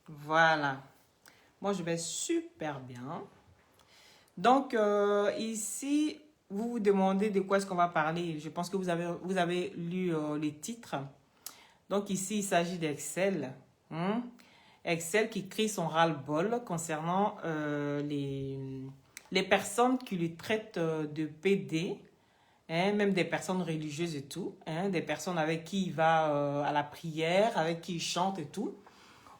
Voilà. Moi, je vais super bien. Donc, ici, vous vous demandez de quoi est-ce qu'on va parler. Je pense que vous avez lu les titres. Donc, ici, il s'agit d'Excel. Excel qui crie son ras-le-bol concernant les personnes qui lui traitent de PD, hein, même des personnes religieuses et tout, hein, des personnes avec qui il va à la prière, avec qui il chante et tout.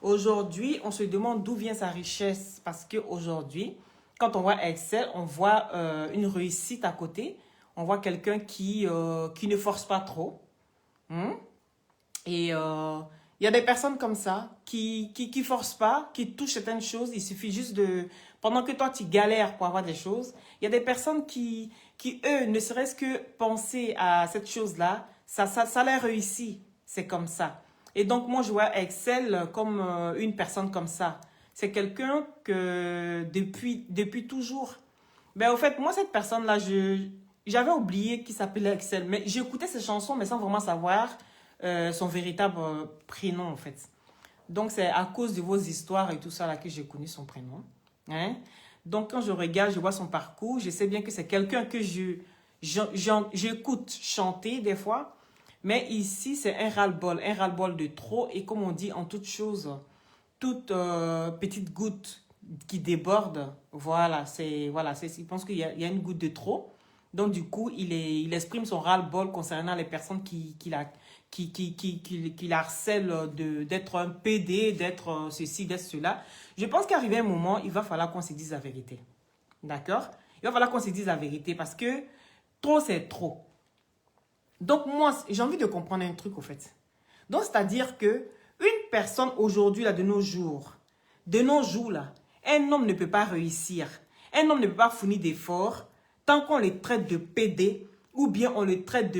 Aujourd'hui, on se demande d'où vient sa richesse parce qu'aujourd'hui, quand on voit Excel, on voit une réussite à côté. On voit quelqu'un qui ne force pas trop. Hein. Et il y a des personnes comme ça qui forcent pas, qui touchent certaines choses. Il suffit juste de... Pendant que toi, tu galères pour avoir des choses, il y a des personnes eux, ne serait-ce que penser à cette chose-là, ça les réussit. C'est comme ça. Et donc, moi, je vois Excel comme une personne comme ça. C'est quelqu'un que depuis toujours... Ben, au fait, moi, cette personne-là, j'avais oublié qu'il s'appelait Excel. Mais j'écoutais ses chansons, mais sans vraiment savoir son véritable prénom, en fait. Donc, c'est à cause de vos histoires et tout ça là que j'ai connu son prénom. Hein? Donc, quand je regarde, je vois son parcours, je sais bien que c'est quelqu'un que j'écoute chanter des fois. Mais ici, c'est un ras-le-bol de trop. Et comme on dit en toute chose, toute petite goutte qui déborde, je pense qu'il y a une goutte de trop. Donc, du coup, il exprime son ras-le-bol concernant les personnes qui harcèlent d'être un PD, d'être ceci, d'être cela. Je pense qu'arrivé un moment, il va falloir qu'on se dise la vérité. D'accord? Il va falloir qu'on se dise la vérité parce que trop, c'est trop. Donc, moi, j'ai envie de comprendre un truc, au fait. Donc, c'est-à-dire que une personne aujourd'hui, là, de nos jours, là, un homme ne peut pas réussir. Un homme ne peut pas fournir d'efforts tant qu'on le traite de PD ou bien on le traite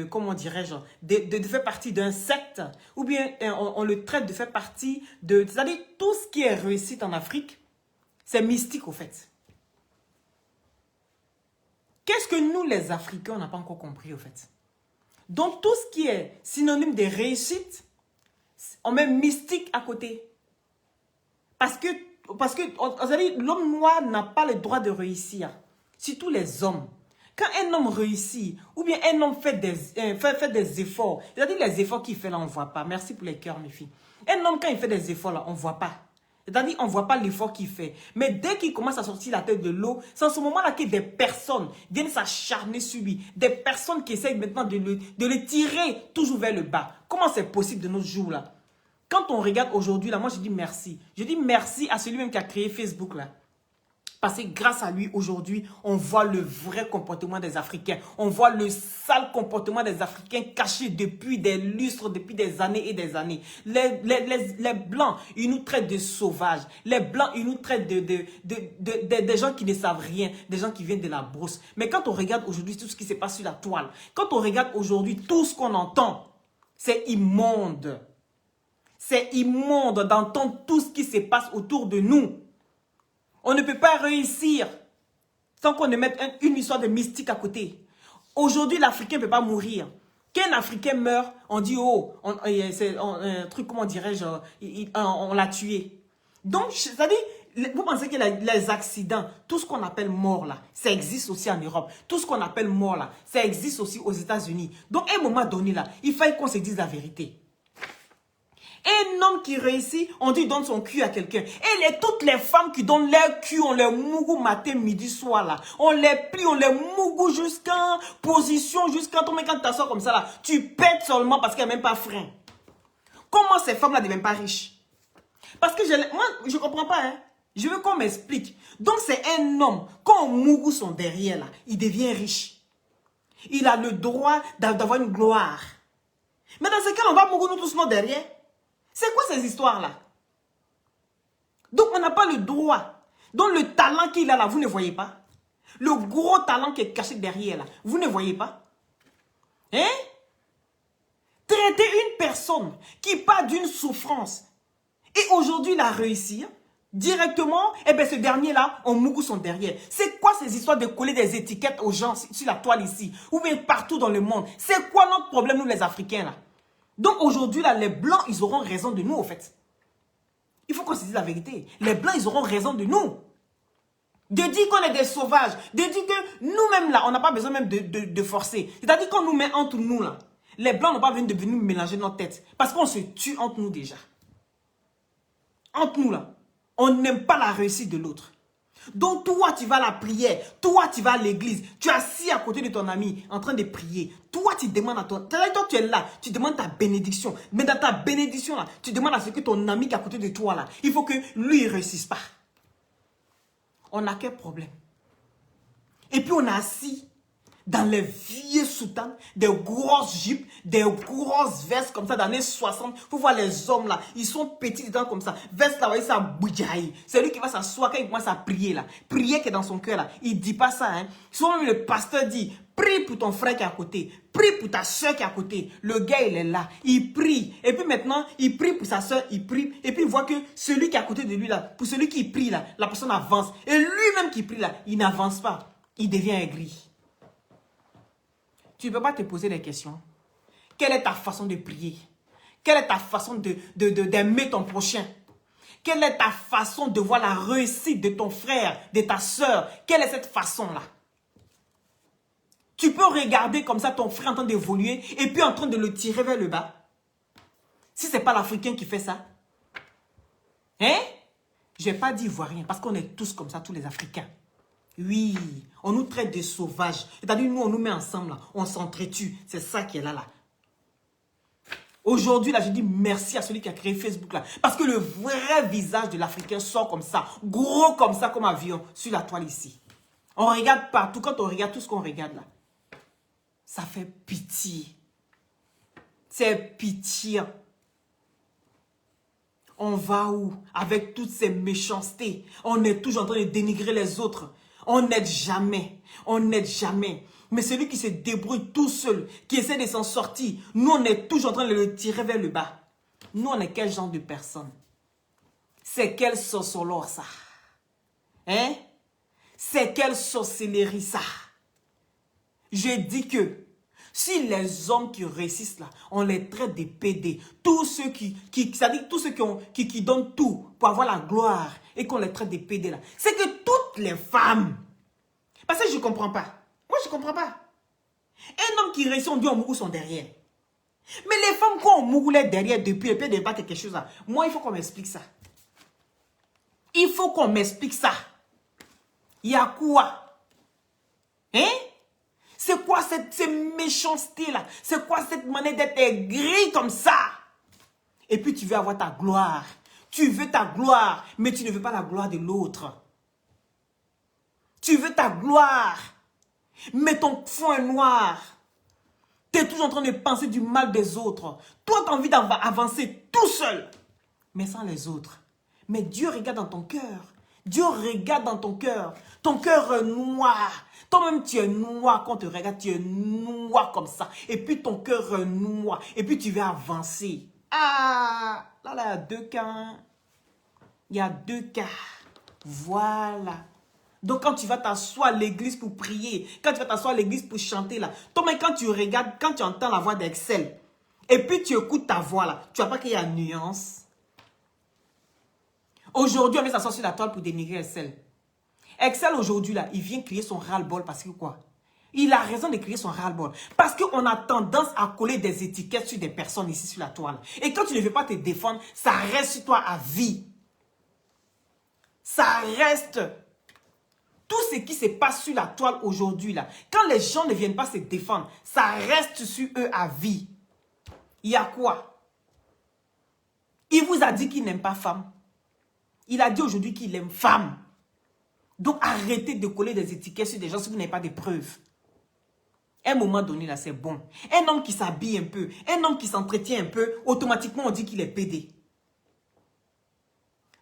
comment dirais-je, de faire partie d'un secte ou bien on le traite de faire partie de... C'est-à-dire, tout ce qui est réussite en Afrique, c'est mystique, au fait. Qu'est-ce que nous, les Africains, on n'a pas encore compris, au fait? Donc, tout ce qui est synonyme de réussite, on met mystique à côté. Parce que l'homme noir n'a pas le droit de réussir. Surtout les hommes. Quand un homme réussit, ou bien un homme fait des efforts, c'est-à-dire les efforts qu'il fait là, on ne voit pas. Merci pour les cœurs, mes filles. Un homme, quand il fait des efforts là, on ne voit pas. C'est-à-dire, on ne voit pas l'effort qu'il fait. Mais dès qu'il commence à sortir la tête de l'eau, c'est en ce moment-là que des personnes viennent s'acharner sur lui. Des personnes qui essayent maintenant de le tirer toujours vers le bas. Comment c'est possible de nos jours là? Quand on regarde aujourd'hui là, moi je dis merci. Je dis merci à celui-même qui a créé Facebook là. Parce que grâce à lui, aujourd'hui, on voit le vrai comportement des Africains. On voit le sale comportement des Africains caché depuis des lustres, depuis des années et des années. Les Blancs, ils nous traitent de sauvages. Les Blancs, ils nous traitent des gens qui ne savent rien, des gens qui viennent de la brousse. Mais quand on regarde aujourd'hui tout ce qui se passe sur la toile, quand on regarde aujourd'hui tout ce qu'on entend, c'est immonde. C'est immonde d'entendre tout ce qui se passe autour de nous. On ne peut pas réussir sans qu'on ne mette une histoire de mystique à côté. Aujourd'hui, l'Africain ne peut pas mourir. Qu'un Africain meurt, on dit, oh, c'est un truc, comment dirais-je, on l'a tué. Donc, c'est-à-dire, vous pensez que les accidents, tout ce qu'on appelle mort là, ça existe aussi en Europe. Tout ce qu'on appelle mort là, ça existe aussi aux États-Unis. Donc, à un moment donné là, il faut qu'on se dise la vérité. Un homme qui réussit, on dit donne son cul à quelqu'un. Et toutes les femmes qui donnent leur cul, on les mougou matin, midi, soir là. On les plie, on les mougou jusqu'en position, jusqu'en toi, mais quand tu t'assois comme ça là, tu pètes seulement parce qu'elle n'a même pas frein. Comment ces femmes-là ne deviennent pas riches? Parce que moi, je ne comprends pas, hein. Je veux qu'on m'explique. Donc c'est un homme, quand on mougou son derrière là, il devient riche. Il a le droit d'avoir une gloire. Mais dans ce cas, on va mougou nous tous nos derrière. C'est quoi ces histoires-là? Donc, on n'a pas le droit. Donc, le talent qu'il a là, vous ne voyez pas? Le gros talent qui est caché derrière là, vous ne voyez pas? Hein? Traiter une personne qui part d'une souffrance et aujourd'hui il a réussi directement, eh bien ce dernier-là, on mougou son derrière. C'est quoi ces histoires de coller des étiquettes aux gens sur la toile ici ou bien partout dans le monde? C'est quoi notre problème, nous les Africains là? Donc aujourd'hui, là, les Blancs, ils auront raison de nous, au fait. Il faut qu'on se dise la vérité. Les Blancs, ils auront raison de nous. De dire qu'on est des sauvages. De dire que nous-mêmes, là, on n'a pas besoin même de forcer. C'est-à-dire qu'on nous met entre nous, là. Les Blancs n'ont pas besoin de venir mélanger notre tête. Parce qu'on se tue entre nous déjà. Entre nous, là. On n'aime pas la réussite de l'autre. Donc, toi, tu vas à la prière. Toi, tu vas à l'église. Tu es assis à côté de ton ami en train de prier. Toi, tu demandes à toi. Toi, tu es là. Tu demandes ta bénédiction. Mais dans ta bénédiction, là, tu demandes à ce que ton ami qui est à côté de toi, là, il faut que lui, il ne réussisse pas. On n'a quel problème? Et puis, on est assis dans les vieilles soutanes, des grosses jupes, des grosses vestes comme ça, dans les années 60. Il faut voir les hommes là, ils sont petits dedans comme ça. Veste là, vous voyez ça, boujaï. C'est lui qui va s'asseoir quand il commence à prier là. Prier qui est dans son cœur là. Il ne dit pas ça, hein. Souvent même le pasteur dit, prie pour ton frère qui est à côté. Prie pour ta soeur qui est à côté. Le gars, il est là. Il prie. Et puis maintenant, il prie pour sa soeur, il prie. Et puis il voit que celui qui est à côté de lui là, pour celui qui prie là, la personne avance. Et lui-même qui prie là, il n'avance pas. Il devient aigri. Tu ne peux pas te poser des questions. Quelle est ta façon de prier? Quelle est ta façon d'aimer ton prochain? Quelle est ta façon de voir la réussite de ton frère, de ta soeur? Quelle est cette façon-là? Tu peux regarder comme ça ton frère en train d'évoluer et puis en train de le tirer vers le bas. Si ce n'est pas l'Africain qui fait ça. Hein? Je ne vais pas dire ivoirien parce qu'on est tous comme ça, tous les Africains. Oui, on nous traite de sauvages. C'est-à-dire, nous, on nous met ensemble, là, on s'entretue. C'est ça qui est là, là. Aujourd'hui, là, je dis merci à celui qui a créé Facebook, là. Parce que le vrai visage de l'Africain sort comme ça, gros comme ça, comme avion, sur la toile ici. On regarde partout, quand on regarde tout ce qu'on regarde, là. Ça fait pitié. C'est pitié. On va où? Avec toutes ces méchancetés. On est toujours en train de dénigrer les autres. On n'aide jamais. On n'aide jamais. Mais celui qui se débrouille tout seul, qui essaie de s'en sortir, nous, on est toujours en train de le tirer vers le bas. Nous, on est quel genre de personne? C'est quelle sorcellerie, ça? Hein? C'est quelle sorcellerie, ça? Je dis que si les hommes qui réussissent là, on les traite de PD, tous ceux c'est-à-dire tous ceux qui donnent tout pour avoir la gloire et qu'on les traite de PD là, c'est que toutes les femmes, parce que je ne comprends pas. Moi, je ne comprends pas. Un homme qui réussit, on dit on mourou son derrière. Mais les femmes, quand on mourou les derrière depuis, et puis de pas quelque chose là, moi, il faut qu'on m'explique ça. Il faut qu'on m'explique ça. Il y a quoi? Hein? C'est quoi cette méchanceté-là? C'est quoi cette manière d'être aigri comme ça? Et puis tu veux avoir ta gloire. Tu veux ta gloire, mais tu ne veux pas la gloire de l'autre. Tu veux ta gloire, mais ton fond est noir. Tu es toujours en train de penser du mal des autres. Toi, tu as envie d'avancer tout seul, mais sans les autres. Mais Dieu regarde dans ton cœur. Dieu regarde dans ton cœur. Ton cœur est noir. Toi-même, tu es noir quand tu regardes. Tu es noir comme ça. Et puis, ton cœur est noir. Et puis, tu veux avancer. Ah! Là, il y a deux cas. Il y a deux cas. Voilà. Donc, quand tu vas t'asseoir à l'église pour prier, quand tu vas t'asseoir à l'église pour chanter, là, toi-même, quand tu regardes, quand tu entends la voix d'Excel, et puis tu écoutes ta voix, là, tu vois pas qu'il y a une nuance. Aujourd'hui, on met s'asseoir sur la toile pour dénigrer Excel. Excel, aujourd'hui, là, il vient crier son ras-le-bol parce que quoi? Il a raison de crier son ras-le-bol. Parce qu'on a tendance à coller des étiquettes sur des personnes ici sur la toile. Et quand tu ne veux pas te défendre, ça reste sur toi à vie. Ça reste. Tout ce qui se passe sur la toile aujourd'hui, là, quand les gens ne viennent pas se défendre, ça reste sur eux à vie. Il y a quoi? Il vous a dit qu'il n'aime pas femme. Il a dit aujourd'hui qu'il aime femme. Donc arrêtez de coller des étiquettes sur des gens si vous n'avez pas de preuves. À un moment donné, là, c'est bon. Un homme qui s'habille un peu, un homme qui s'entretient un peu, automatiquement on dit qu'il est pédé.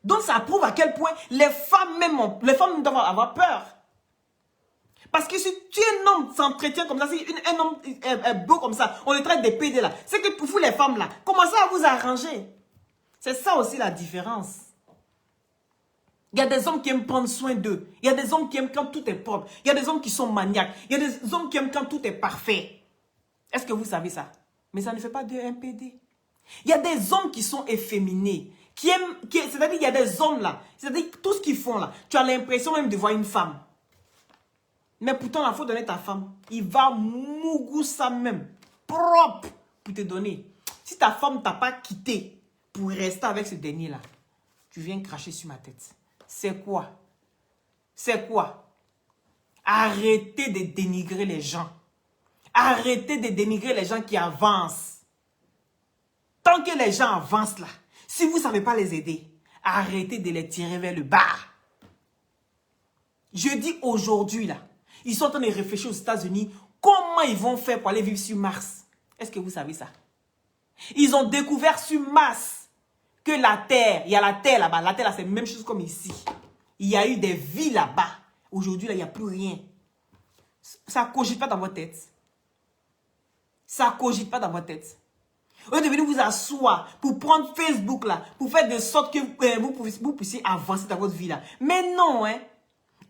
Donc ça prouve à quel point les femmes même doivent avoir peur. Parce que si tu es un homme qui s'entretient comme ça, si un homme est beau comme ça, on le traite de pédé là. C'est que pour vous les femmes là, commencez à vous arranger. C'est ça aussi la différence. Il y a des hommes qui aiment prendre soin d'eux. Il y a des hommes qui aiment quand tout est propre. Il y a des hommes qui sont maniaques. Il y a des hommes qui aiment quand tout est parfait. Est-ce que vous savez ça? Mais ça ne fait pas d'eux un PD. Il y a des hommes qui sont efféminés, c'est-à-dire qu'il y a des hommes là, c'est-à-dire tout ce qu'ils font là, tu as l'impression même de voir une femme. Mais pourtant, il faut donner ta femme. Il va mougou ça même, propre, pour te donner. Si ta femme ne t'a pas quitté pour rester avec ce dernier là, tu viens cracher sur ma tête. C'est quoi? C'est quoi? Arrêtez de dénigrer les gens. Arrêtez de dénigrer les gens qui avancent. Tant que les gens avancent là, si vous ne savez pas les aider, arrêtez de les tirer vers le bas. Je dis aujourd'hui là, ils sont en train de réfléchir aux États-Unis comment ils vont faire pour aller vivre sur Mars. Est-ce que vous savez ça? Ils ont découvert sur Mars que la Terre, il y a la Terre là-bas. La Terre là, c'est la même chose comme ici. Il y a eu des vies là-bas. Aujourd'hui là, il n'y a plus rien. Ça ne cogite pas dans votre tête. Ça ne cogite pas dans votre tête. Vous devez vous asseoir pour prendre Facebook là, pour faire de sorte que vous puissiez avancer dans votre vie là. Mais non, hein.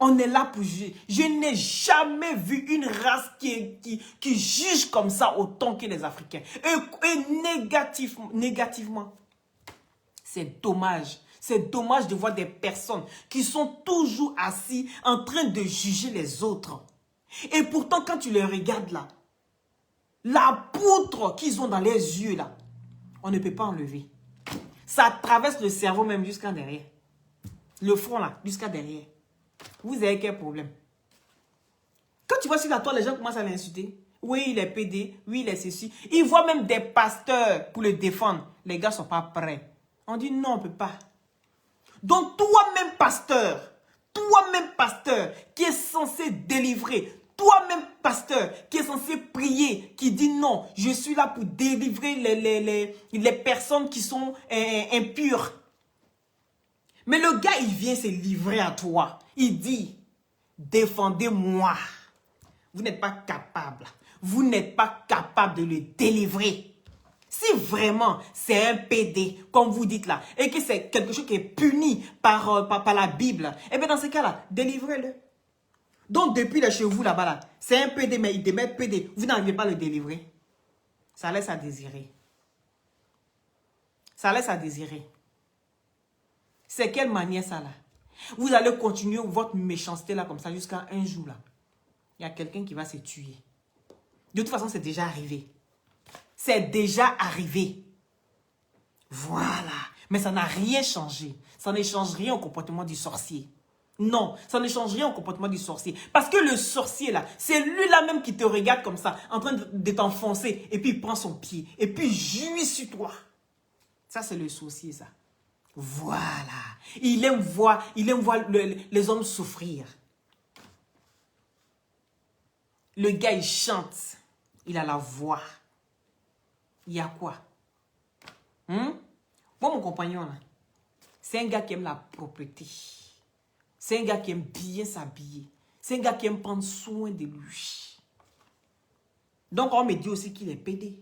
On est là pour juger. Je n'ai jamais vu une race qui juge comme ça autant que les Africains. Et négativement. C'est dommage. C'est dommage de voir des personnes qui sont toujours assis en train de juger les autres. Et pourtant, quand tu les regardes là, la poutre qu'ils ont dans les yeux là, on ne peut pas enlever. Ça traverse le cerveau même jusqu'à derrière. Le front là, jusqu'à derrière. Vous avez quel problème? Quand tu vois sur la toile, les gens commencent à l'insulter. Oui, il est PD. Oui, il est ceci. Ils voient même des pasteurs pour le défendre. Les gars ne sont pas prêts. On dit non, on ne peut pas. Donc toi-même pasteur, qui est censé délivrer, toi-même pasteur, qui est censé prier, qui dit non, je suis là pour délivrer les personnes qui sont impures. Mais le gars, il vient se livrer à toi. Il dit, défendez-moi. Vous n'êtes pas capable. Vous n'êtes pas capable de le délivrer. Si vraiment c'est un PD, comme vous dites là, et que c'est quelque chose qui est puni par la Bible, eh bien dans ce cas-là, délivrez-le. Donc depuis là chez vous là-bas, là, c'est un PD, mais il demeure PD. Vous n'arrivez pas à le délivrer. Ça laisse à désirer. Ça laisse à désirer. C'est quelle manière ça là? Vous allez continuer votre méchanceté là comme ça jusqu'à un jour là. Il y a quelqu'un qui va se tuer. De toute façon, c'est déjà arrivé. C'est déjà arrivé. Voilà. Mais ça n'a rien changé. Ça ne change rien au comportement du sorcier. Non, ça ne change rien au comportement du sorcier. Parce que le sorcier là, c'est lui-là même qui te regarde comme ça, en train de t'enfoncer. Et puis il prend son pied. Et puis il jouit sur toi. Ça, c'est le sorcier ça. Voilà. Il aime voir les hommes souffrir. Le gars, il chante. Il a la voix. Il y a quoi? Moi, mon compagnon, là, c'est un gars qui aime la propreté. C'est un gars qui aime bien s'habiller. C'est un gars qui aime prendre soin de lui. Donc, on me dit aussi qu'il est PD.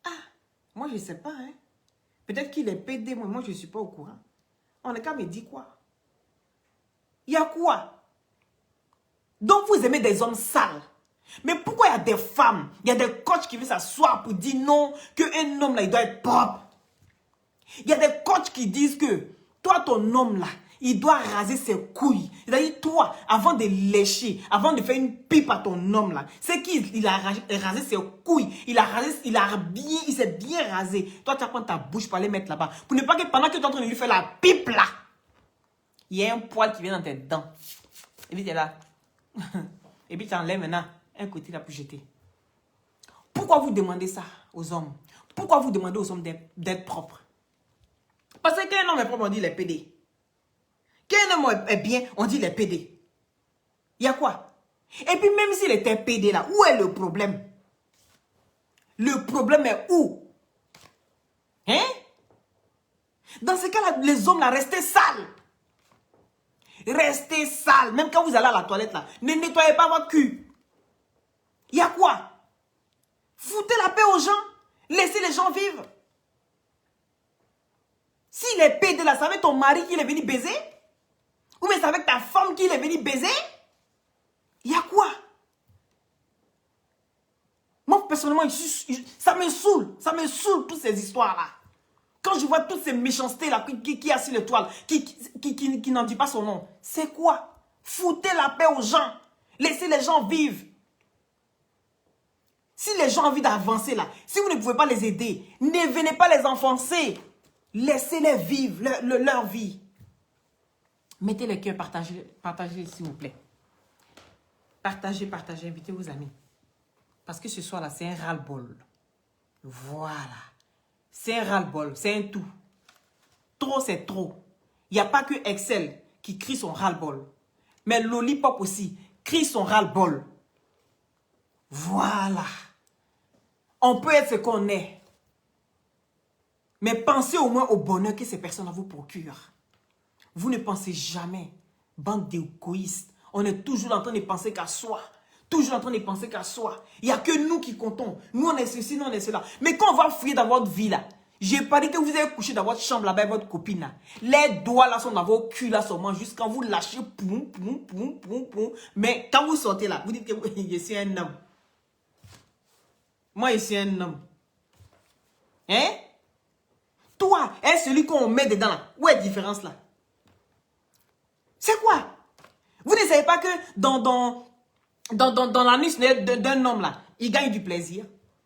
Ah, moi, je ne sais pas, hein. Peut-être qu'il est PD, moi, je ne suis pas au courant. On est qu'à me dire quoi? Il y a quoi? Donc, vous aimez des hommes sales. Mais pourquoi il y a des femmes, il y a des coachs qui veulent s'asseoir pour dire non, qu'un homme là, il doit être propre. Il y a des coachs qui disent que toi, ton homme là, il doit raser ses couilles. C'est-à-dire, toi, avant de lécher, avant de faire une pipe à ton homme là, c'est qu'il a rasé ses couilles. Il s'est bien rasé. Toi, tu vas prendre ta bouche pour aller mettre là-bas. Pour ne pas que pendant que tu es en train de lui faire la pipe là, il y a un poil qui vient dans tes dents. Et puis tu es là. Et puis tu enlèves maintenant un côté là pour jeter. Pourquoi vous demandez ça aux hommes? Pourquoi vous demandez aux hommes d'être propres? Parce qu'un homme est propre, on dit les PD. Qu'un homme est bien, on dit les PD. Il y a quoi? Et puis même s'il était PD là, où est le problème? Le problème est où? Hein? Dans ce cas-là, les hommes là, restez sales. Restez sales. Même quand vous allez à la toilette là, ne nettoyez pas votre cul. Il y a quoi? Foutez la paix aux gens. Laissez les gens vivre. S'il est PD là, c'est avec ton mari qu'il est venu baiser? Ou bien c'est avec ta femme qu'il est venu baiser? Il y a quoi? Moi, personnellement, ça me saoule. Ça me saoule toutes ces histoires-là. Quand je vois toutes ces méchancetés-là qui a sur les toiles, qui n'en dit pas son nom, c'est quoi? Foutez la paix aux gens. Laissez les gens vivre. Si les gens ont envie d'avancer là, si vous ne pouvez pas les aider, ne venez pas les enfoncer. Laissez-les vivre leur vie. Mettez les cœurs, partagez s'il vous plaît. Partagez, invitez vos amis. Parce que ce soir-là, c'est un ras-le-bol. Voilà. C'est un ras-le-bol, c'est un tout. Trop, c'est trop. Il n'y a pas que Excel qui crie son ras-le-bol. Mais Lollipop aussi crie son ras-le-bol. Voilà. On peut être ce qu'on est. Mais pensez au moins au bonheur que ces personnes vous procurent. Vous ne pensez jamais, bande d'égoïstes. On est toujours en train de penser qu'à soi. Toujours en train de penser qu'à soi. Il n'y a que nous qui comptons. Nous, on est ceci, nous, on est cela. Mais quand on va fouiller dans votre vie, là, j'ai pas dit que vous avez couché dans votre chambre là-bas avec votre copine, là. Les doigts, là, sont dans vos culs, là, seulement, jusqu'à quand vous lâchez, poum, poum, poum, poum, poum. Mais quand vous sortez, là, vous dites que je suis un homme. Moi, je suis un homme. Hein? Toi, est celui qu'on met dedans, là. Où est la différence, là? C'est quoi? Vous ne savez pas que dans l'anus d'un homme là, il gagne du plaisir.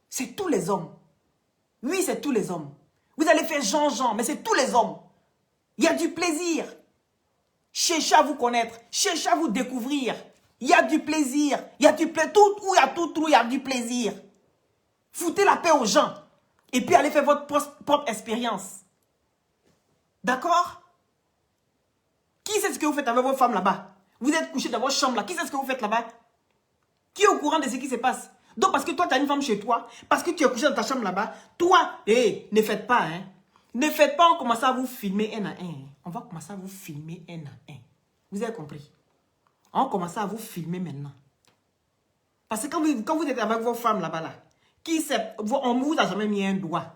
C'est tous les hommes. Oui, c'est tous les hommes. Vous allez faire Jean-Jean, mais c'est tous les hommes. Il y a du plaisir. Cherchez à vous connaître. Cherchez à vous découvrir. Il y a du plaisir. Il y a du plaisir. Tout où il y a tout, il y a du plaisir. Foutez la paix aux gens. Et puis allez faire votre propre expérience. D'accord? Qui sait ce que vous faites avec vos femmes là-bas? Vous êtes couché dans votre chambre là. Qui sait ce que vous faites là-bas? Qui est au courant de ce qui se passe? Donc parce que toi tu as une femme chez toi, parce que tu es couché dans ta chambre là-bas, toi, ne faites pas, hein. Ne faites pas, on commence à vous filmer un à un. On va commencer à vous filmer un à un. Vous avez compris? On commence à vous filmer maintenant. Parce que quand vous êtes avec vos femmes là-bas, là, on ne vous a jamais mis un doigt.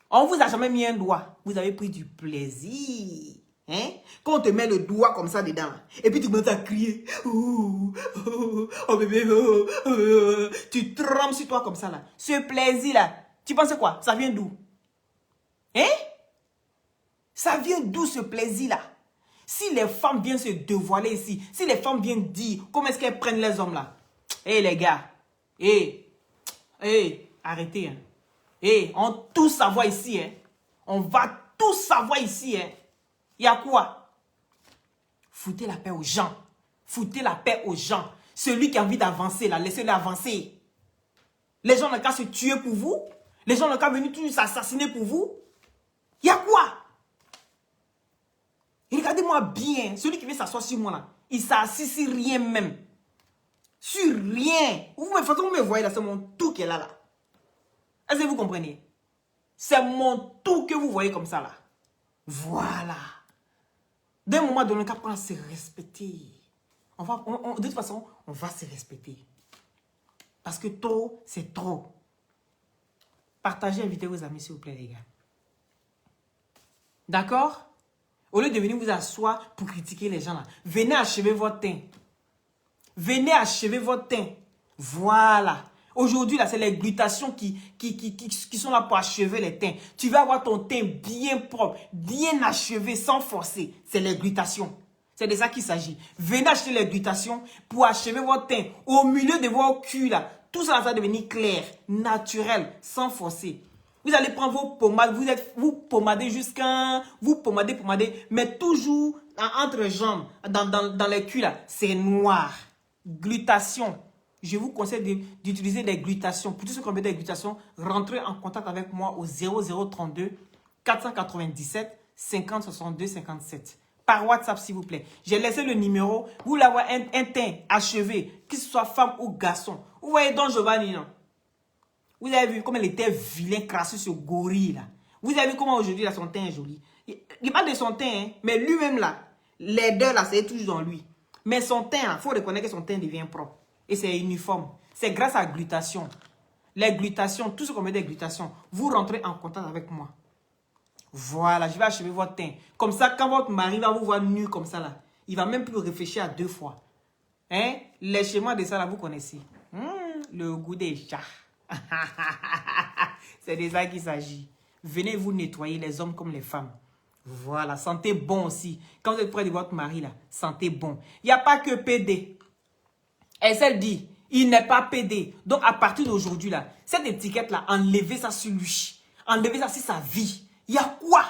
On ne vous a jamais mis un doigt. Vous avez pris du plaisir. Hein? Quand on te met le doigt comme ça dedans, et puis tu commences à crier, oh, oh, oh bébé, oh, oh, tu trembles sur toi comme ça là. Ce plaisir-là, tu penses quoi? Ça vient d'où? Hein? Ça vient d'où ce plaisir-là? Si les femmes viennent se dévoiler ici, si les femmes viennent dire comment est-ce qu'elles prennent les hommes là, hé les gars, arrêtez. Hein. On tout savoir ici. Hein. On va tout savoir ici. Hein. Il y a quoi? Foutez la paix aux gens. Foutez la paix aux gens. Celui qui a envie d'avancer, là, laissez-le avancer. Les gens n'ont qu'à se tuer pour vous. Les gens n'ont qu'à venir toujours s'assassiner pour vous. Il y a quoi? Et regardez-moi bien. Celui qui vient s'asseoir sur moi, là, il s'assit sur rien même. Sur rien. Vous me voyez là, c'est mon tout qui est là, là. Est-ce que vous comprenez? C'est mon tout que vous voyez comme ça, là. Voilà. D'un moment donné, on va apprendre à se respecter. De toute façon, on va se respecter. Parce que trop, c'est trop. Partagez, invitez vos amis, s'il vous plaît, les gars. D'accord? Au lieu de venir vous asseoir pour critiquer les gens là, venez achever votre teint. Venez achever votre teint. Voilà. Aujourd'hui, là, c'est les glutations qui sont là pour achever les teints. Tu vas avoir ton teint bien propre, bien achevé, sans forcer. C'est les glutations. C'est de ça qu'il s'agit. Venez acheter les glutations pour achever votre teint. Au milieu de vos culs, là, tout ça va devenir clair, naturel, sans forcer. Vous allez prendre vos pommades, vous pommadez jusqu'à... Vous pommadez, mais toujours entre jambes, dans les culs, là, c'est noir. Glutation. Je vous conseille d'utiliser des glutations. Pour tous ceux qui ont besoin des glutations, rentrez en contact avec moi au 0032 497 50 62 57. Par WhatsApp, s'il vous plaît. J'ai laissé le numéro. Vous voulez avoir un teint achevé, que ce soit femme ou garçon. Vous voyez Don Giovanni, non? Vous avez vu comment il était vilain, crasseux, ce gorille, là. Vous avez vu comment aujourd'hui, son teint est joli. Il parle de son teint, hein, mais lui-même, là, les deux, là, c'est toujours dans lui. Mais son teint, il faut reconnaître que son teint devient propre. Et c'est uniforme. C'est grâce à la glutation. Les glutations, tout ce qu'on met des glutations, vous rentrez en contact avec moi. Voilà, je vais achever votre teint. Comme ça, quand votre mari va vous voir nu comme ça, là, il va même plus réfléchir à deux fois. Hein? Les schémas de ça, là, vous connaissez. Le goût des chats. C'est de ça qu'il s'agit. Venez vous nettoyer, les hommes comme les femmes. Voilà, sentez bon aussi. Quand vous êtes près de votre mari, là, sentez bon. Il n'y a pas que PD. Et elle dit, il n'est pas PD. Donc, à partir d'aujourd'hui, là, cette étiquette-là, enlevez ça sur lui. Enlevez ça sur sa vie. Il y a quoi?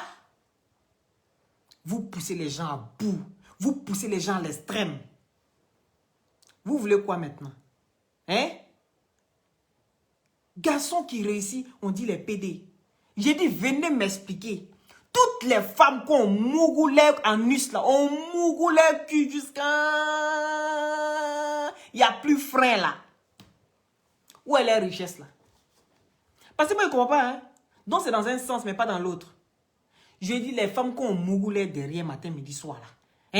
Vous poussez les gens à bout. Vous poussez les gens à l'extrême. Vous voulez quoi maintenant? Hein? Garçon qui réussit, on dit les PD. J'ai dit, venez m'expliquer. Toutes les femmes qui ont mougoulé en us là, ont mougoulé cul jusqu'à... Il n'y a plus frais là. Où est la richesse là? Parce que moi je ne comprends pas. Hein? Donc c'est dans un sens mais pas dans l'autre. Je dis les femmes qui ont mougoulé derrière matin, midi, soir là.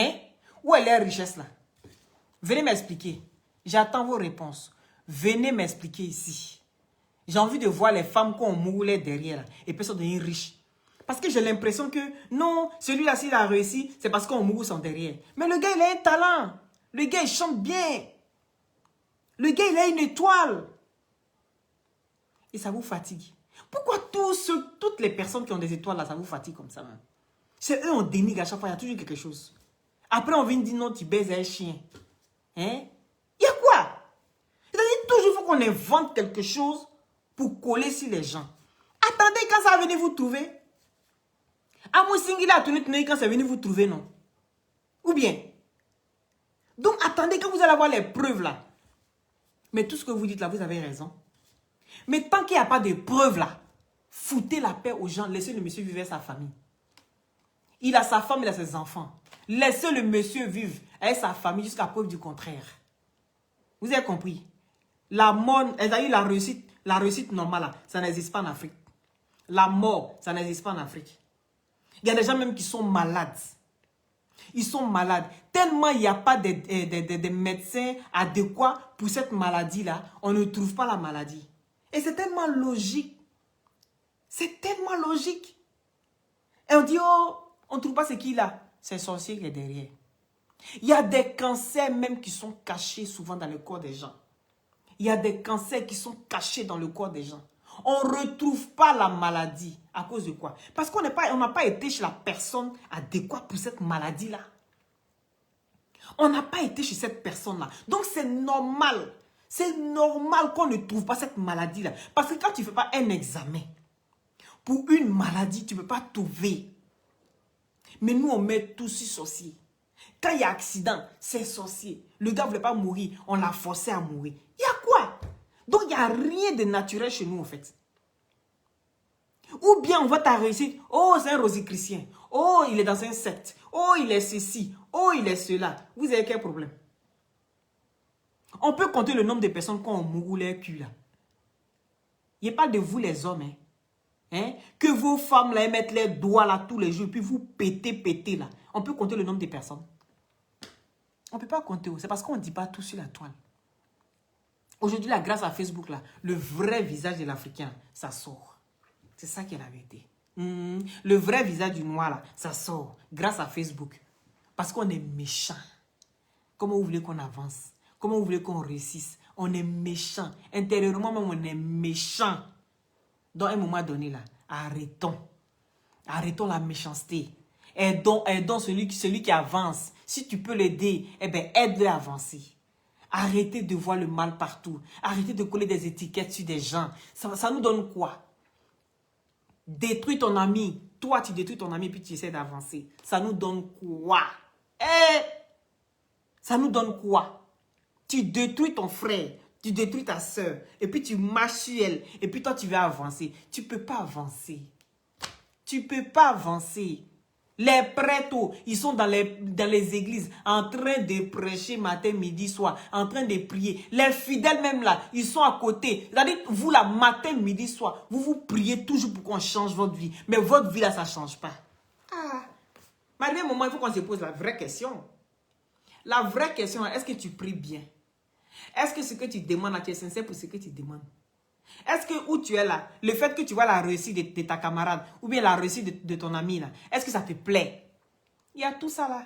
Hein? Où est la richesse là? Venez m'expliquer. J'attends vos réponses. Venez m'expliquer ici. J'ai envie de voir les femmes qui ont mougoulé derrière là, et puis sont devenues riches. Parce que j'ai l'impression que, non, celui-là, s'il a réussi, c'est parce qu'on mougou son derrière. Mais le gars, il a un talent. Le gars, il chante bien. Le gars, il a une étoile. Et ça vous fatigue. Pourquoi toutes les personnes qui ont des étoiles, là, ça vous fatigue comme ça? C'est eux, on dénigre à chaque fois, il y a toujours quelque chose. Après, on vient dire, non, tu baises un chien. Hein? Il y a quoi? C'est-à-dire, toujours, il faut qu'on invente quelque chose pour coller sur les gens. Attendez quand ça va venir vous trouver. À mon singulier à tenir quand c'est venu vous trouver, non? Ou bien? Donc, attendez quand vous allez avoir les preuves là. Mais tout ce que vous dites là, vous avez raison. Mais tant qu'il n'y a pas de preuves là, foutez la paix aux gens. Laissez le monsieur vivre avec sa famille. Il a sa femme, il a ses enfants. Laissez le monsieur vivre avec sa famille jusqu'à preuve du contraire. Vous avez compris? La mort, elle a eu la réussite normale là, ça n'existe pas en Afrique. La mort, ça n'existe pas en Afrique. Il y a des gens même qui sont malades. Ils sont malades. Tellement il n'y a pas de médecins adéquats pour cette maladie-là, on ne trouve pas la maladie. Et c'est tellement logique. C'est tellement logique. Et on dit, oh, on ne trouve pas ce qu'il a. C'est sorcier qui est derrière. Il y a des cancers même qui sont cachés souvent dans le corps des gens. Il y a des cancers qui sont cachés dans le corps des gens. On ne retrouve pas la maladie. À cause de quoi? Parce qu'on n'a pas été chez la personne adéquate pour cette maladie-là. On n'a pas été chez cette personne-là. Donc c'est normal. C'est normal qu'on ne trouve pas cette maladie-là. Parce que quand tu ne fais pas un examen, pour une maladie, tu ne peux pas trouver. Mais nous, on met tout sur sorcier. Quand il y a accident, c'est sorcier. Le gars ne voulait pas mourir. On l'a forcé à mourir. Il y a quoi? Donc, il n'y a rien de naturel chez nous, en fait. Ou bien, on voit ta réussite. Oh, c'est un rosicrucien. Oh, il est dans un secte. Oh, il est ceci. Oh, il est cela. Vous avez quel problème? On peut compter le nombre de personnes qui ont mouru leur cul, là. Il parle de vous, les hommes, hein. Hein? Que vos femmes, là, mettent les doigts, là, tous les jours, puis vous pétez, là. On peut compter le nombre de personnes. On ne peut pas compter. C'est parce qu'on ne dit pas tout sur la toile. Aujourd'hui, là, grâce à Facebook, là, le vrai visage de l'Africain, ça sort. C'est ça qui est la vérité. Le vrai visage du noir, là, ça sort grâce à Facebook. Parce qu'on est méchant. Comment vous voulez qu'on avance? Comment vous voulez qu'on réussisse? On est méchant. Intérieurement, même, on est méchant. Dans un moment donné, là, arrêtons. Arrêtons la méchanceté. Aidons celui qui avance. Si tu peux l'aider, eh bien, aide-le à avancer. Arrêtez de voir le mal partout. Arrêtez de coller des étiquettes sur des gens. Ça nous donne quoi? Détruis ton ami. Toi, tu détruis ton ami puis tu essaies d'avancer. Ça nous donne quoi? Ça nous donne quoi? Tu détruis ton frère. Tu détruis ta soeur. Et puis tu marches sur elle. Et puis toi, tu vas avancer. Tu ne peux pas avancer. Tu ne peux pas avancer. Les prêtres, ils sont dans les églises en train de prêcher matin, midi, soir, en train de prier. Les fidèles même là, ils sont à côté. C'est-à-dire, vous là, matin, midi, soir, vous priez toujours pour qu'on change votre vie. Mais votre vie là, ça ne change pas. Malgré un moment, il faut qu'on se pose la vraie question. La vraie question, est-ce que tu pries bien? Est-ce que ce que tu demandes, tu es sincère pour ce que tu demandes? Est-ce que où tu es là, le fait que tu vois la réussite de ta camarade ou bien la réussite de ton ami là, est-ce que ça te plaît? Il y a tout ça là.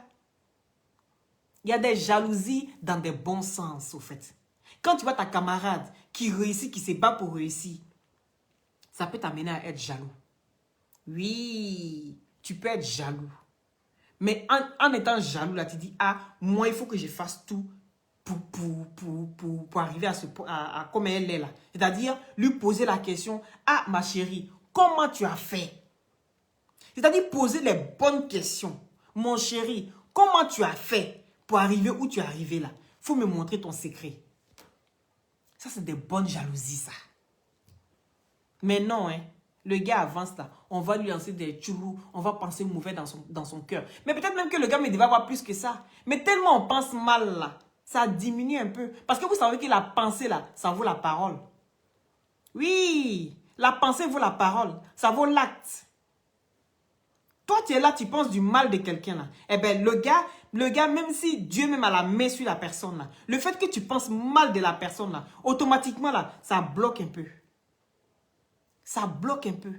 Il y a des jalousies dans des bons sens au fait. Quand tu vois ta camarade qui réussit, qui se bat pour réussir, ça peut t'amener à être jaloux. Oui, tu peux être jaloux. Mais en étant jaloux, là, tu dis, ah, moi, il faut que je fasse tout pour arriver à comme elle est là. C'est-à-dire, lui poser la question, ah, ma chérie, comment tu as fait? C'est-à-dire, poser les bonnes questions. Mon chéri, comment tu as fait pour arriver où tu es arrivé là? Il faut me montrer ton secret. Ça, c'est des bonnes jalousies, ça. Mais non, hein. Le gars avance là, on va lui lancer des choulous, on va penser mauvais dans son cœur. Mais peut-être même que le gars me devait avoir plus que ça. Mais tellement on pense mal là, ça diminue un peu. Parce que vous savez que la pensée là, ça vaut la parole. Oui, la pensée vaut la parole, ça vaut l'acte. Toi tu es là, tu penses du mal de quelqu'un là. Eh bien le gars, même si Dieu même a la main sur la personne là, le fait que tu penses mal de la personne là, automatiquement là, ça bloque un peu. Ça bloque un peu.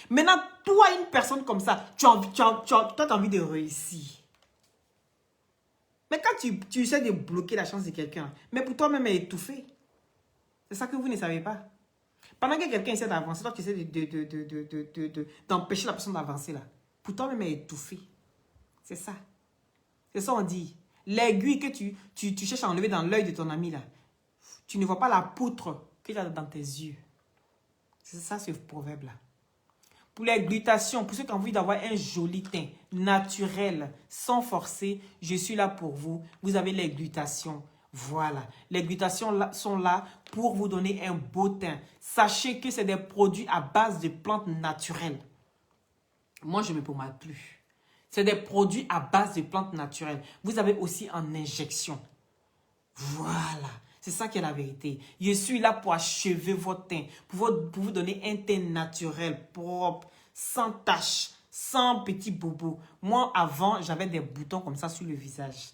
Maintenant, toi, une personne comme ça, toi, tu as envie de réussir. Mais quand tu essaies de bloquer la chance de quelqu'un, mais pour toi-même, elle est étouffée. C'est ça que vous ne savez pas. Pendant que quelqu'un essaie d'avancer, toi, tu essaies d'empêcher la personne d'avancer là. Pour toi-même, elle est étouffée. C'est ça. C'est ça on dit. L'aiguille que tu cherches à enlever dans l'œil de ton ami là, tu ne vois pas la poutre qu'il y a dans tes yeux. C'est ça ce proverbe-là. Pour les glutations, pour ceux qui ont envie d'avoir un joli teint naturel, sans forcer, je suis là pour vous. Vous avez les glutations. Voilà. Les glutations sont là pour vous donner un beau teint. Sachez que c'est des produits à base de plantes naturelles. Moi, je ne me pommade plus. C'est des produits à base de plantes naturelles. Vous avez aussi en injection. Voilà. C'est ça qui est la vérité. Je suis là pour achever votre teint, pour vous donner un teint naturel, propre, sans taches, sans petits bobos. Moi, avant, j'avais des boutons comme ça sur le visage.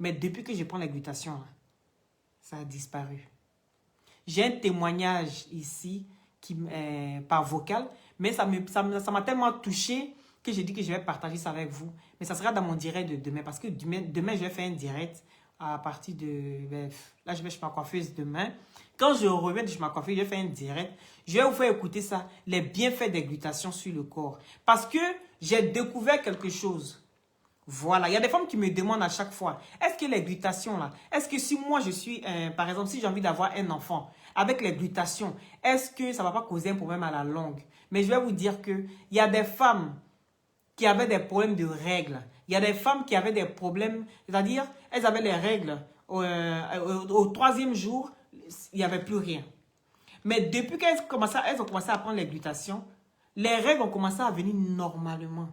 Mais depuis que je prends la glutation, ça a disparu. J'ai un témoignage ici par vocal, mais ça m'a tellement touché que j'ai dit que je vais partager ça avec vous. Mais ça sera dans mon direct de demain, parce que demain je vais faire un direct à partir de... Là, je vais chez ma coiffeuse demain. Quand je reviens de chez ma coiffeuse, je vais faire un direct. Je vais vous faire écouter ça, les bienfaits des glutations sur le corps. Parce que j'ai découvert quelque chose. Voilà, il y a des femmes qui me demandent à chaque fois, est-ce que les glutations là, est-ce que si moi je suis, par exemple, si j'ai envie d'avoir un enfant, avec les glutations, est-ce que ça ne va pas causer un problème à la longue? Mais je vais vous dire qu'il y a des femmes qui avaient des problèmes de règles. Il y a des femmes qui avaient des problèmes, c'est-à-dire, elles avaient les règles. Au 3e jour, il n'y avait plus rien. Mais depuis qu'elles ont commencé à prendre les glutations, les règles ont commencé à venir normalement.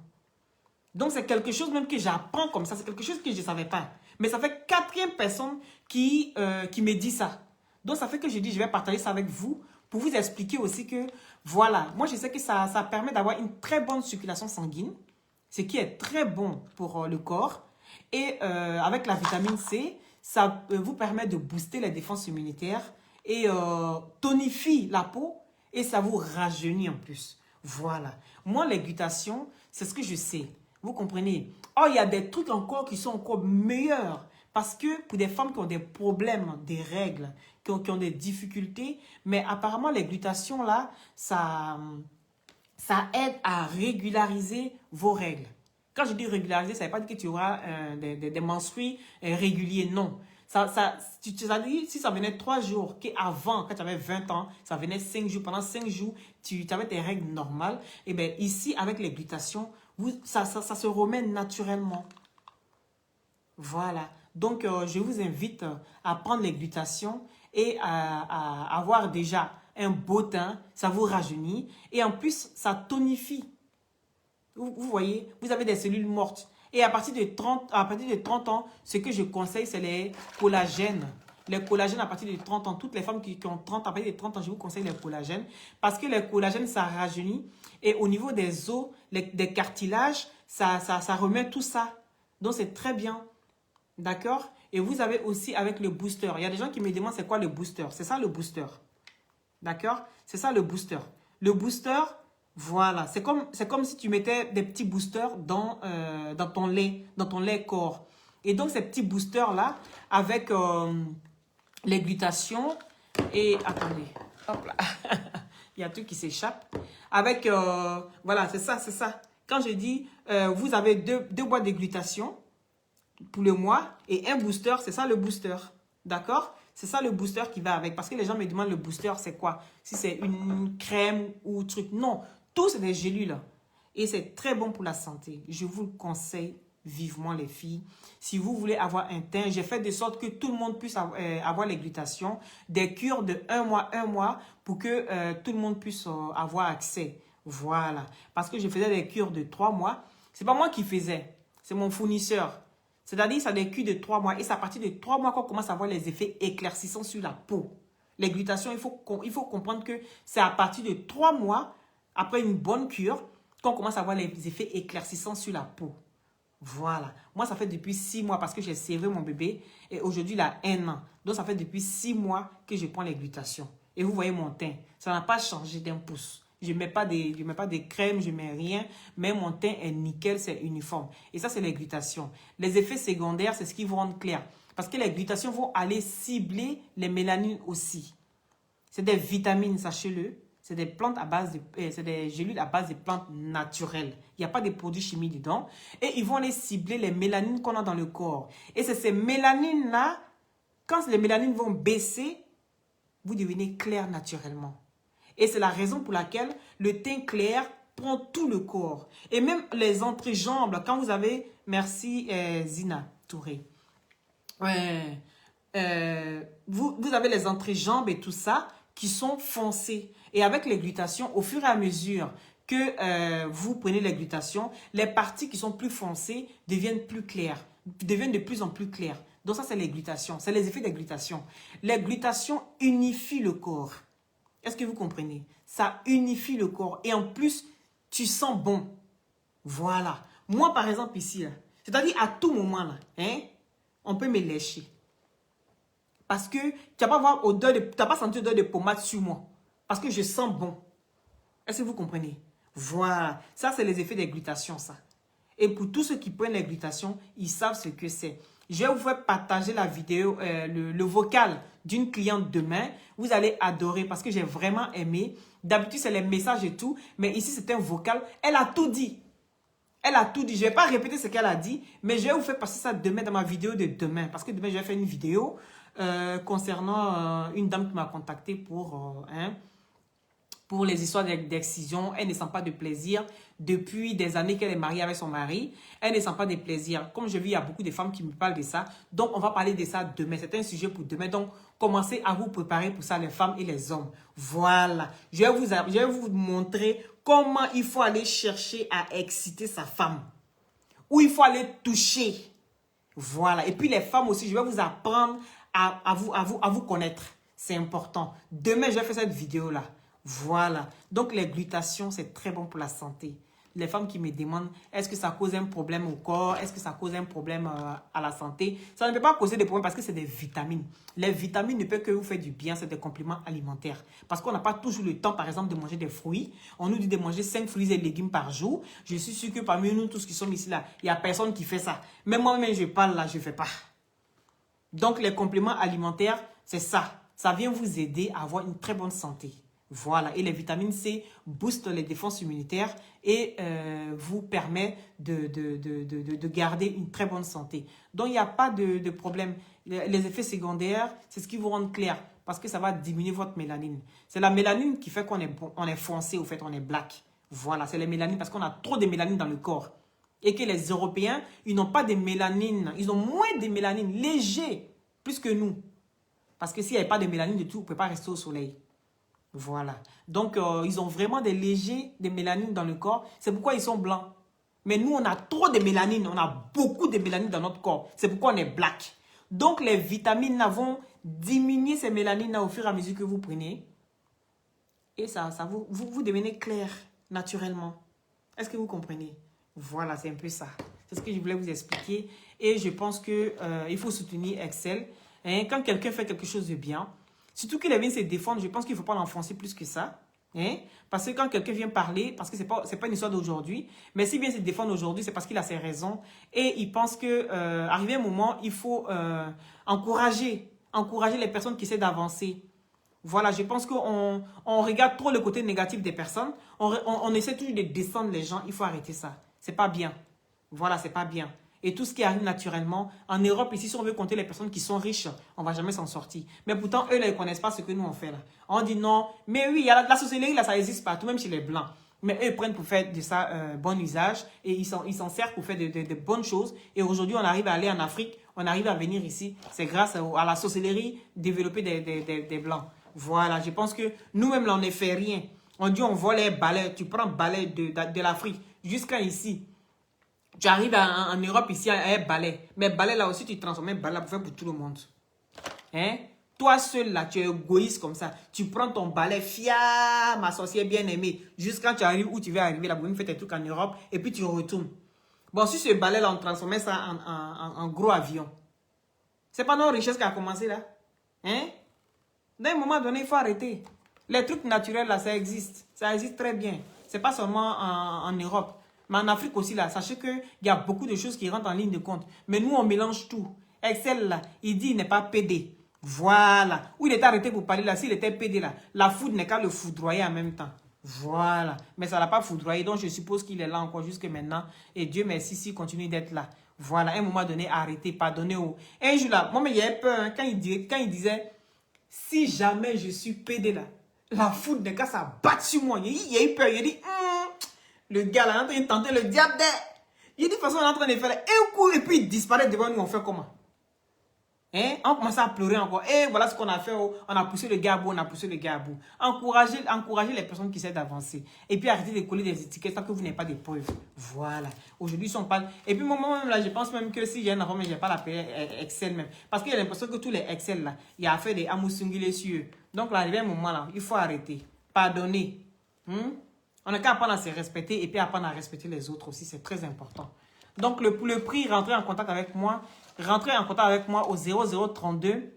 Donc, c'est quelque chose même que j'apprends comme ça. C'est quelque chose que je ne savais pas. Mais ça fait 4e personne qui me dit ça. Donc, ça fait que je dis, je vais partager ça avec vous pour vous expliquer aussi que, voilà, moi, je sais que ça permet d'avoir une très bonne circulation sanguine, ce qui est très bon pour le corps. Et avec la vitamine C, ça vous permet de booster les défenses immunitaires et tonifie la peau et ça vous rajeunit en plus. Voilà. Moi, les glutations, c'est ce que je sais. Vous comprenez? Oh, il y a des trucs encore qui sont encore meilleurs. Parce que pour des femmes qui ont des problèmes, des règles, qui ont des difficultés, mais apparemment les glutations là, ça aide à régulariser vos règles. Quand je dis régulariser, ça ne veut pas dire que tu auras des menstrues réguliers, non. Si ça venait 3 jours, qu'avant, quand tu avais 20 ans, ça venait 5 jours, pendant 5 jours, tu avais tes règles normales, et bien ici, avec les glutations, ça se remet naturellement. Voilà. Donc, je vous invite à prendre les glutations et à avoir déjà un beau teint, ça vous rajeunit et en plus, ça tonifie. Vous voyez, vous avez des cellules mortes. Et à partir de 30 ans, ce que je conseille, c'est les collagènes. Les collagènes à partir de 30 ans. Toutes les femmes qui ont 30, à partir de 30 ans, je vous conseille les collagènes. Parce que les collagènes, ça rajeunit. Et au niveau des os, des cartilages, ça remet tout ça. Donc, c'est très bien. D'accord? Et vous avez aussi avec le booster. Il y a des gens qui me demandent c'est quoi le booster. C'est ça le booster. D'accord? C'est ça le booster. Le booster, voilà. C'est comme si tu mettais des petits boosters dans ton lait corps. Et donc, ces petits boosters-là, avec les glutations et... Attendez. Hop là. Il y a tout qui s'échappe. avec, voilà, c'est ça, c'est ça. Quand je dis, vous avez deux boîtes de glutation pour le mois et un booster, c'est ça le booster. D'accord? C'est ça le booster qui va avec. Parce que les gens me demandent le booster, c'est quoi? Si c'est une crème ou truc. Non, tout c'est des gélules. Et c'est très bon pour la santé. Je vous le conseille vivement les filles. Si vous voulez avoir un teint, j'ai fait de sorte que tout le monde puisse avoir les glutations. Des cures de un mois pour que tout le monde puisse avoir accès. Voilà. Parce que je faisais des cures de 3 mois. C'est pas moi qui faisais. C'est mon fournisseur. C'est-à-dire, ça des cures de 3 mois. Et c'est à partir de 3 mois qu'on commence à voir les effets éclaircissants sur la peau. Les glutations, il faut comprendre que c'est à partir de 3 mois, après une bonne cure, qu'on commence à voir les effets éclaircissants sur la peau. Voilà. Moi, ça fait depuis 6 mois parce que j'ai serré mon bébé. Et aujourd'hui, il a 1 an. Donc, ça fait depuis 6 mois que je prends les glutations. Et vous voyez mon teint. Ça n'a pas changé d'un pouce. Je ne mets pas de crème, je ne mets rien. Mais mon teint est nickel, c'est uniforme. Et ça, c'est les glutations. Les effets secondaires, c'est ce qui vous rend clair. Parce que les glutations vont aller cibler les mélanines aussi. C'est des vitamines, sachez-le. C'est des plantes à base de, c'est des gélules à base de plantes naturelles. Il n'y a pas de produits chimiques dedans. Et ils vont aller cibler les mélanines qu'on a dans le corps. Et c'est ces mélanines-là, quand les mélanines vont baisser, vous devenez clair naturellement. Et c'est la raison pour laquelle le teint clair prend tout le corps. Et même les entrejambes, quand vous avez, merci Zina Touré, vous avez les entrejambes et tout ça qui sont foncés. Et avec les glutations, au fur et à mesure que vous prenez les glutations, les parties qui sont plus foncées deviennent plus claires, deviennent de plus en plus claires. Donc ça, c'est les glutations, c'est les effets des glutations. Les glutations unifient le corps. Est-ce que vous comprenez? Ça unifie le corps. Et en plus, tu sens bon. Voilà. Moi, par exemple, ici, c'est-à-dire à tout moment, là, hein, on peut me lécher. Parce que tu n'as pas senti odeur de pommade sur moi. Parce que je sens bon. Est-ce que vous comprenez? Voilà. Ça, c'est les effets des glutations, ça. Et pour tous ceux qui prennent les glutations, ils savent ce que c'est. Je vais vous faire partager la vidéo, le vocal d'une cliente demain. Vous allez adorer parce que j'ai vraiment aimé. D'habitude, c'est les messages et tout. Mais ici, c'est un vocal. Elle a tout dit. Elle a tout dit. Je ne vais pas répéter ce qu'elle a dit. Mais je vais vous faire passer ça demain dans ma vidéo de demain. Parce que demain, je vais faire une vidéo concernant une dame qui m'a contacté pour les histoires d'excision. Elle ne sent pas de plaisir depuis des années qu'elle est mariée avec son mari. Elle ne sent pas de plaisir. Comme je vis, il y a beaucoup de femmes qui me parlent de ça. Donc, on va parler de ça demain. C'est un sujet pour demain. Donc, commencez à vous préparer pour ça, les femmes et les hommes. Voilà. Je vais vous montrer comment il faut aller chercher à exciter sa femme. Où il faut aller toucher. Voilà. Et puis, les femmes aussi, je vais vous apprendre à vous connaître. C'est important. Demain, je vais faire cette vidéo-là. Voilà. Donc, les glutations, c'est très bon pour la santé. Les femmes qui me demandent, est-ce que ça cause un problème au corps? Est-ce que ça cause un problème à la santé? Ça ne peut pas causer des problèmes parce que c'est des vitamines. Les vitamines ne peuvent que vous faire du bien, c'est des compléments alimentaires. Parce qu'on n'a pas toujours le temps, par exemple, de manger des fruits. On nous dit de manger 5 fruits et légumes par jour. Je suis sûr que parmi nous, tous qui sommes ici, là, il n'y a personne qui fait ça. Même moi-même, je parle là, je ne fais pas. Donc, les compléments alimentaires, c'est ça. Ça vient vous aider à avoir une très bonne santé. Voilà. Et les vitamines C boostent les défenses immunitaires et vous permet de garder une très bonne santé. Donc, il n'y a pas de problème. Les effets secondaires, c'est ce qui vous rend clair parce que ça va diminuer votre mélanine. C'est la mélanine qui fait qu'on est foncé, au fait, on est black. Voilà, c'est les mélanines parce qu'on a trop de mélanine dans le corps. Et que les Européens, ils n'ont pas de mélanine. Ils ont moins de mélanine, léger, plus que nous. Parce que s'il n'y avait pas de mélanine du tout, vous ne pouvez pas rester au soleil. Voilà. Donc, ils ont vraiment des légers de mélanine dans le corps. C'est pourquoi ils sont blancs. Mais nous, on a trop de mélanine. On a beaucoup de mélanine dans notre corps. C'est pourquoi on est black. Donc, les vitamines vont diminuer ces mélanines au fur et à mesure que vous prenez. Et ça vous devenez clair naturellement. Est-ce que vous comprenez? Voilà, c'est un peu ça. C'est ce que je voulais vous expliquer. Et je pense qu'il faut soutenir Excel. Hein, quand quelqu'un fait quelque chose de bien, surtout qu'il vient se défendre, je pense qu'il ne faut pas l'enfoncer plus que ça. Hein? Parce que quand quelqu'un vient parler, parce que ce n'est pas une histoire d'aujourd'hui, mais s'il vient se défendre aujourd'hui, c'est parce qu'il a ses raisons. Et il pense qu'arrivé un moment, il faut encourager les personnes qui essaient d'avancer. Voilà, je pense qu'on regarde trop le côté négatif des personnes. On essaie toujours de descendre les gens. Il faut arrêter ça. C'est pas bien. Voilà, c'est pas bien. Et tout ce qui arrive naturellement, en Europe, ici, si on veut compter les personnes qui sont riches, on ne va jamais s'en sortir. Mais pourtant, eux, là, ils ne connaissent pas ce que nous, on fait là. On dit non, mais oui, il y a la sorcellerie, là, ça existe partout, même chez les Blancs. Mais eux, ils prennent pour faire de ça bon usage et ils s'en servent pour faire de bonnes choses. Et aujourd'hui, on arrive à aller en Afrique, on arrive à venir ici. C'est grâce à la sorcellerie développée des Blancs. Voilà, je pense que nous-mêmes, là, on ne fait rien. On dit on vole les balais. Tu prends balai de l'Afrique jusqu'à ici. Tu arrives en Europe ici à un balai. Mais balai là aussi, tu transformes un balai pour faire pour tout le monde. Hein? Toi seul là, tu es égoïste comme ça. Tu prends ton balai, fier, ma sorcière bien-aimée. Jusqu'à quand tu arrives où tu veux arriver là, vous me faites tes trucs en Europe et puis tu retournes. Bon, si ce balai là, on transformait ça en gros avion. C'est pas notre richesse qui a commencé là. Hein? D'un moment donné, il faut arrêter. Les trucs naturels là, ça existe. Ça existe très bien. C'est pas seulement en Europe. Mais en Afrique aussi, là, sachez qu'il y a beaucoup de choses qui rentrent en ligne de compte. Mais nous, on mélange tout. Excel, là, il dit il n'est pas PD. Voilà. Ou il était arrêté pour parler là. S'il était PD, là, la foudre n'est qu'à le foudroyer en même temps. Voilà. Mais ça ne l'a pas foudroyé. Donc, je suppose qu'il est là encore jusque maintenant. Et Dieu merci s'il continue d'être là. Voilà. À un moment donné, arrêtez, pardonnez. Un jour là, moi, mais il y avait peur hein, quand il disait, si jamais je suis PD là, la foudre n'est qu'à s'abattre sur moi. Il a eu peur. Il a dit, le gars là, il est en train de tenter le diable. Il dit, de toute façon, on est en train de faire un coup et puis il disparaît devant nous. On fait comment? Hein? On commence à pleurer encore. Et voilà ce qu'on a fait. On a poussé le gars à bout, on a poussé le gars à bout. Encouragez les personnes qui essaient d'avancer. Et puis arrêtez de coller des étiquettes tant que vous n'avez pas de preuves. Voilà. Aujourd'hui, si on parle. Et puis, moi-même, là, je pense même que si j'ai un enfant, mais je n'ai pas l'appelé Excel même. Parce qu'il y a l'impression que tous les Excel, là, il y a affaire des amousungulés sur eux. Donc, là, arrivé un moment, là, il faut arrêter. Pardonner. On n'a qu'à apprendre à se respecter et puis apprendre à respecter les autres aussi. C'est très important. Donc, le prix, rentrez en contact avec moi. Rentrez en contact avec moi au 0032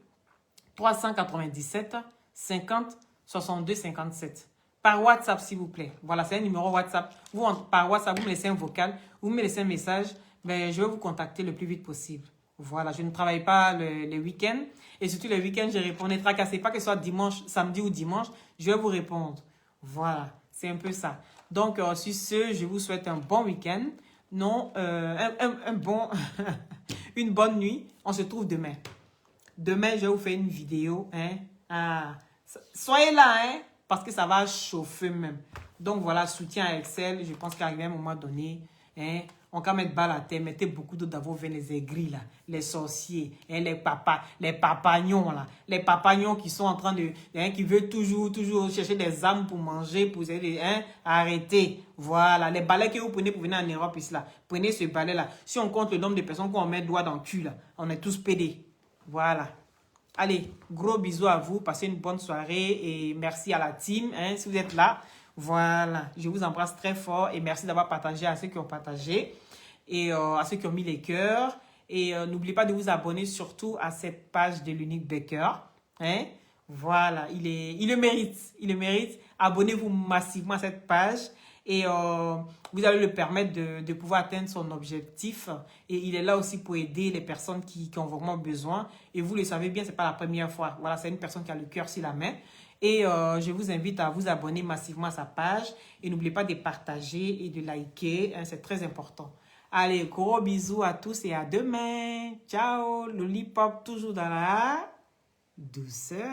397 50 62 57. Par WhatsApp, s'il vous plaît. Voilà, c'est un numéro WhatsApp. Par WhatsApp, vous me laissez un vocal, vous me laissez un message. Ben, je vais vous contacter le plus vite possible. Voilà, je ne travaille pas les week-ends. Et surtout les week-ends, je réponds. Ne tracassez pas que ce soit dimanche, samedi ou dimanche. Je vais vous répondre. Voilà, c'est un peu ça. Donc, sur ce, je vous souhaite un bon week-end. Non, une bonne nuit. On se trouve demain. Demain, je vais vous faire une vidéo. Hein. Soyez là, hein, parce que ça va chauffer même. Donc voilà, soutien à Excel. Je pense qu'arrivé à un moment donné, hein, on peut mettre balle à terre. Mettez beaucoup d'eau d'avoir vers les aigris, là, les sorciers, hein, les papagnons, là. Les papagnons qui sont en train de... Hein, qui veulent toujours chercher des âmes pour manger, pour... Hein, arrêtez. Voilà, les balais que vous prenez pour venir en Europe, ici, là. Prenez ce balai-là. Si on compte le nombre de personnes qu'on met le doigt dans le cul, là, on est tous pédés. Voilà. Allez, gros bisous à vous. Passez une bonne soirée et merci à la team, hein, si vous êtes là. Voilà, je vous embrasse très fort et merci d'avoir partagé à ceux qui ont partagé et à ceux qui ont mis les cœurs. Et n'oubliez pas de vous abonner surtout à cette page de l'Unique Baker. Hein? Voilà, il le mérite. Il le mérite. Abonnez-vous massivement à cette page et vous allez le permettre de pouvoir atteindre son objectif. Et il est là aussi pour aider les personnes qui ont vraiment besoin. Et vous le savez bien, ce n'est pas la première fois. Voilà, c'est une personne qui a le cœur sur la main. Et je vous invite à vous abonner massivement à sa page. Et n'oubliez pas de partager et de liker. Hein, c'est très important. Allez, gros bisous à tous et à demain. Ciao, Lollipop toujours dans la douceur.